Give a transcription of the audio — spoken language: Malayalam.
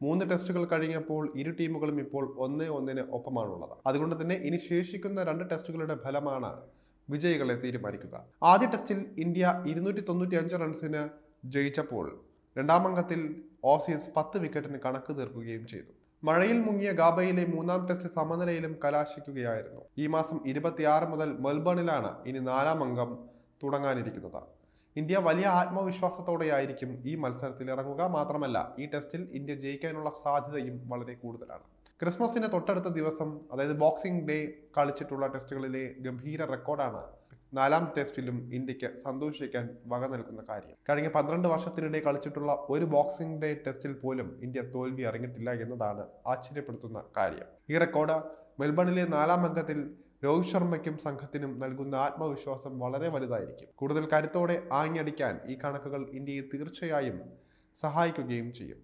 3 ടെസ്റ്റുകൾ കഴിഞ്ഞപ്പോൾ ഇരു ടീമുകളും ഇപ്പോൾ 1-1 ഒപ്പമാണുള്ളത്. അതുകൊണ്ട് തന്നെ ഇനി ശേഷിക്കുന്ന 2 ടെസ്റ്റുകളുടെ ഫലമാണ് വിജയികളെ തീരുമാനിക്കുക. ആദ്യ ടെസ്റ്റിൽ ഇന്ത്യ 295 റൺസിന് ജയിച്ചപ്പോൾ രണ്ടാം അങ്കത്തിൽ ഓസീസ് 10 വിക്കറ്റിന് കണക്ക് തീർക്കുകയും ചെയ്തു. മഴയിൽ മുങ്ങിയ ഗാബയിലെ 3-ാം ടെസ്റ്റ് സമനിലയിലും കലാശിക്കുകയായിരുന്നു. ഈ മാസം 26 മുതൽ മെൽബണിലാണ് ഇനി 4-ാം അംഗം തുടങ്ങാനിരിക്കുന്നത്. ഇന്ത്യ വലിയ ആത്മവിശ്വാസത്തോടെയായിരിക്കും ഈ മത്സരത്തിൽ ഇറങ്ങുക. മാത്രമല്ല, ഈ ടെസ്റ്റിൽ ഇന്ത്യ ജയിക്കാനുള്ള സാധ്യതയും വളരെ കൂടുതലാണ്. ക്രിസ്മസിന് തൊട്ടടുത്ത ദിവസം, അതായത് ബോക്സിംഗ് ഡേ കളിച്ചിട്ടുള്ള ടെസ്റ്റുകളിലെ ഗംഭീര റെക്കോർഡാണ് 4-ാം ടെസ്റ്റിലും ഇന്ത്യക്ക് സന്തോഷിക്കാൻ വക നൽകുന്ന കാര്യം. കഴിഞ്ഞ 12 വർഷത്തിനിടെ കളിച്ചിട്ടുള്ള ഒരു ബോക്സിംഗ് ഡേ ടെസ്റ്റിൽ പോലും ഇന്ത്യ തോൽവി അറിഞ്ഞിട്ടില്ല എന്നതാണ് ആശ്ചര്യപ്പെടുത്തുന്ന കാര്യം. ഈ റെക്കോർഡ് മെൽബണിലെ 4-ാം അംഗത്തിൽ രോഹിത് ശർമ്മയ്ക്കും സംഘത്തിനും നൽകുന്ന ആത്മവിശ്വാസം വളരെ വലുതായിരിക്കും. കൂടുതൽ കരുത്തോടെ ആഞ്ഞടിക്കാൻ ഈ കണക്കുകൾ ഇന്ത്യയെ തീർച്ചയായും സഹായിക്കുകയും ചെയ്യും.